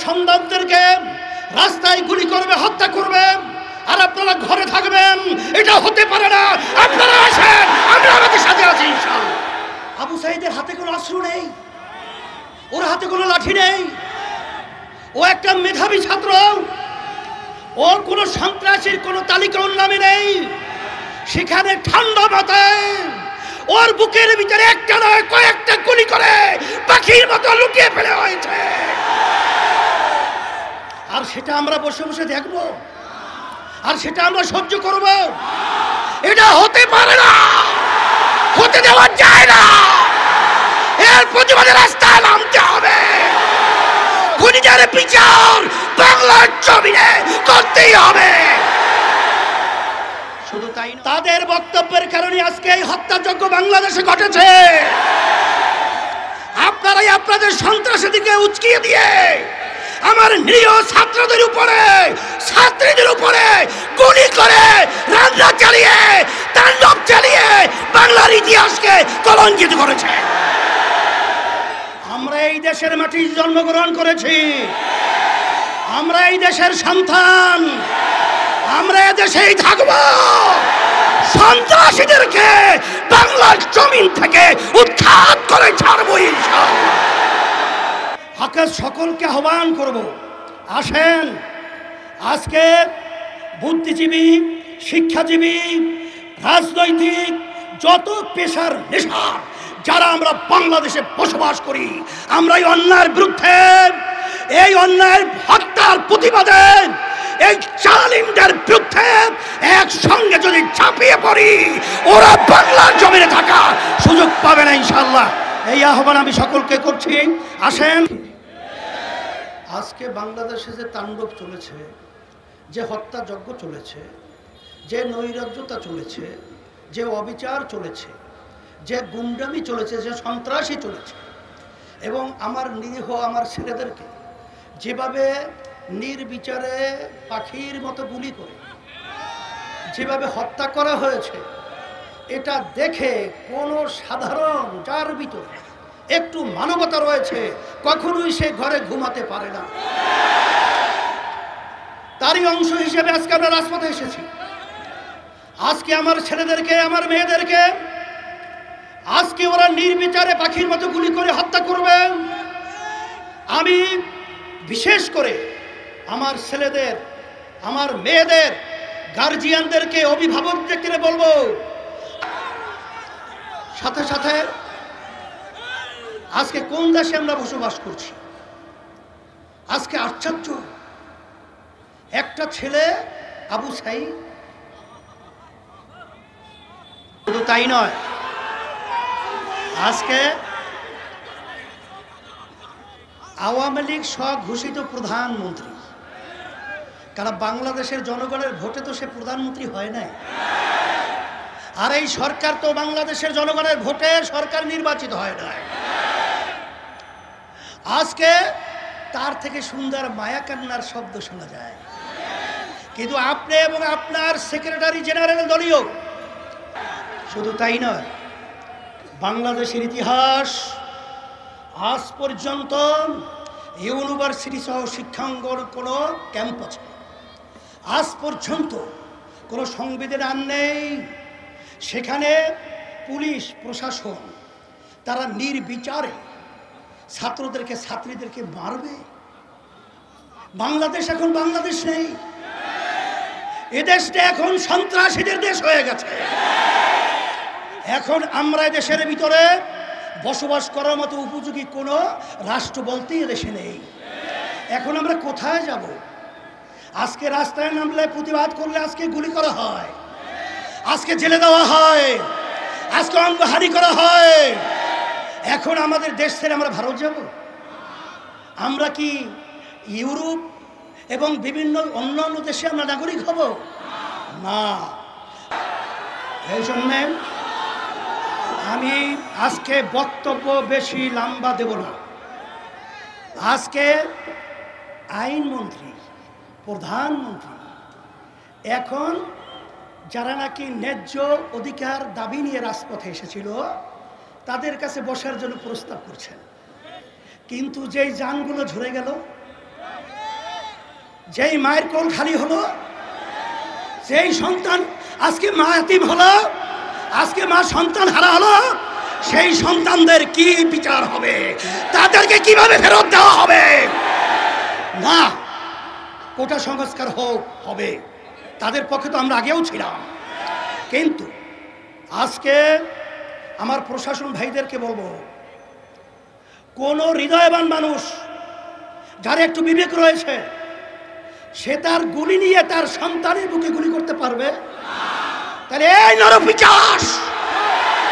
সন্তানদেরকে রাস্তায় গুলি করবে, হত্যা করবে, আর আপনারা ঘরে থাকবেন, এটা হতে পারে না। আপনারা আসেন, আমরা আমাদের সাথে আছি ইনশাআল্লাহ। আবু সাঈদের হাতে কোনো অস্ত্র নেই, ওর হাতে কোনো লাঠি নেই, ও একটা মেধাবী ছাত্র, ওর কোনো সন্ত্রাসীর কোনো তালিকা ওর নামে নেই। সেখানে ঠান্ডা মাথায় ওর বুকের ভিতরে একটা নয় কয়েকটা গুলি করে পাখির মতো লুকিয়ে ফেলে হয়েছে, আর সেটা আমরা বসে বসে দেখব, আর সেটা আমরা সহ্য করব? এটা হতে পারে না, হতে দেওয়া যায় না। এর প্রতিবাদে রাস্তায় নামতে হবে। খুনিদের বিচার বাংলার জমিনে করতেই হবে। শুধু তাই না, তাদের বক্তব্যের কারণে আজকে এই হত্যাযজ্ঞ বাংলাদেশে ঘটেছে। আপনারাই আপনাদের সন্ত্রাসীদেরকে উস্কিয়ে দিয়ে আমার নিরীহ ছাত্রদের উপরে, ছাত্রীদের উপরে গুলি করে, রান্না চালিয়ে, তাণ্ডব চালিয়ে বাংলার ইতিহাসকে কলঙ্কিত করেছে। আমরা এই দেশের মাটিতে জন্মগ্রহণ করেছি, আমরা এই দেশের সন্তান, আমরা এই দেশেই থাকব। সন্ত্রাসীদেরকে বাংলার জমিন থেকে উৎখাত করে ছাড়বো ইনশাআল্লাহ। আকাশ সকলকে আহ্বান করব, আসেন আজকে বুদ্ধিজীবী, শিক্ষাজীবী, রাজনৈতিক যত পেশার নেশার যারা আমরা বাংলাদেশে বসবাস করি, আমরা এই অন্যায়ের বিরুদ্ধে, এই অন্যায়ের হত্যার প্রতিবাদে, এই জালিমদের বিরুদ্ধে একসঙ্গে যদি ঝাঁপিয়ে পড়ি, ওরা বাংলার জমিনে থাকার সুযোগ পাবে না ইনশাআল্লাহ। এই আহ্বান আমি সকলকে করছি, আসেন। আজকে বাংলাদেশে যে তাণ্ডব চলেছে, যে হত্যাযজ্ঞ চলেছে, যে নৈরাজ্যতা চলেছে, যে অবিচার চলেছে, যে গুন্ডামি চলেছে, যে সন্ত্রাসী চলেছে, এবং আমার নিরীহ আমার ছেলেদেরকে যেভাবে নির্বিচারে পাখির মতো গুলি করে যেভাবে হত্যা করা হয়েছে, এটা দেখে কোনো সাধারণ যার ভিতরে একটু মানবতা রয়েছে কখনোই সে ঘরে ঘুমাতে পারে না। তারই অংশ হিসেবে আজকে আমরা রাজপথে এসেছি। আজকে আমার ছেলেদেরকে, আমার মেয়েদেরকে আজকে ওরা নির্বিচারে পাখির মতো গুলি করে হত্যা করবে। আমি বিশেষ করে আমার ছেলেদের, আমার মেয়েদের গার্জিয়ানদেরকে, অভিভাবকদেরকে বলবো, সাথে সাথে আজকে কোন দেশে আমরা বসবাস করছি। আজকে আশ্চর্য, একটা ছেলে আবু সাঈদ, শুধু তাই নয়, আজকে আওয়ামী লীগ স্বঘোষিত প্রধানমন্ত্রী, কারণ বাংলাদেশের জনগণের ভোটে তো সে প্রধানমন্ত্রী হয় নাই, আর এই সরকার তো বাংলাদেশের জনগণের ভোটে সরকার নির্বাচিত হয় নাই। আজকে তার থেকে সুন্দর মায়া কান্নার শব্দ শোনা যায়, কিন্তু আপনি এবং আপনার সেক্রেটারি জেনারেল দলীয়। শুধু তাই নয়, বাংলাদেশের ইতিহাস আজ পর্যন্ত ইউনিভার্সিটি সহ শিক্ষাঙ্গন কোনো ক্যাম্পাসে আজ পর্যন্ত কোনো সংবিধান নেই সেখানে পুলিশ প্রশাসন তারা নির্বিচারে ছাত্রদেরকে, ছাত্রীদেরকে মারবে। বাংলাদেশ এখন বাংলাদেশ নেই, এদেশটা এখন সন্ত্রাসীদের দেশ হয়ে গেছে। এখন আমরা দেশের ভিতরে বসবাস করার মতো উপযোগী কোনো রাষ্ট্র বলতেই এদেশে নেই। এখন আমরা কোথায় যাব? আজকে রাস্তায় নামলে, প্রতিবাদ করলে আজকে গুলি করা হয়, আজকে জেলে দেওয়া হয়, আজকে অঙ্গহানি করা হয়। এখন আমাদের দেশ ছেড়ে আমরা ভারত যাব? আমরা কি ইউরোপ এবং বিভিন্ন অন্যান্য দেশে আমরা নাগরিক হব? না। এই জন্যে আমি আজকে বক্তব্য বেশি লম্বা দেব না। আজকে আইনমন্ত্রী, প্রধানমন্ত্রী এখন যারা নাকি ন্যায্য অধিকার দাবি নিয়ে রাজপথে এসেছিল তাদের কাছে বসার জন্য প্রস্তাব করছেন, কিন্তু যেই যানগুলো ঝরে গেল, যেই মায়ের কোল খালি হলো, যেই সন্তান আজকে মা এতিম হলো, আজকে মা সন্তান হারা হলো, সেই সন্তানদের কি বিচার হবে? তাদেরকে কিভাবে ফেরত দেওয়া হবে? না, কোটা সংস্কার হবে, তাদের পক্ষে তো আমরা আগেও ছিলাম। কিন্তু আজকে আমার প্রশাসন ভাইদেরকে বলবো, কোন হৃদয়বান মানুষ যার একটু বিবেক রয়েছে, সে তার গুলি নিয়ে তার সন্তানের বুকে গুলি করতে পারবে? তাহলে এই নরপিশাচ,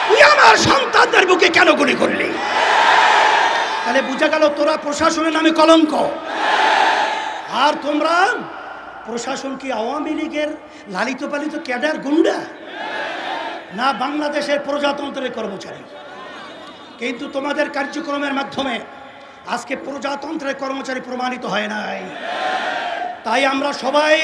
তুই আমার সন্তানদের বুকে কেন গুলি করলি? তাহলে বুঝা গেল তোরা প্রশাসনের নামে কলঙ্ক। আর তোমরা প্রশাসন কি আওয়ামী লীগের লালিত পালিত ক্যাডার গুন্ডা, না বাংলাদেশের প্রজাতন্ত্রের কর্মচারী? কিন্তু তোমাদের কার্যক্রমের মাধ্যমে আজকে প্রজাতন্ত্রের কর্মচারী প্রমাণিত হয় নাই। তাই আমরা সবাই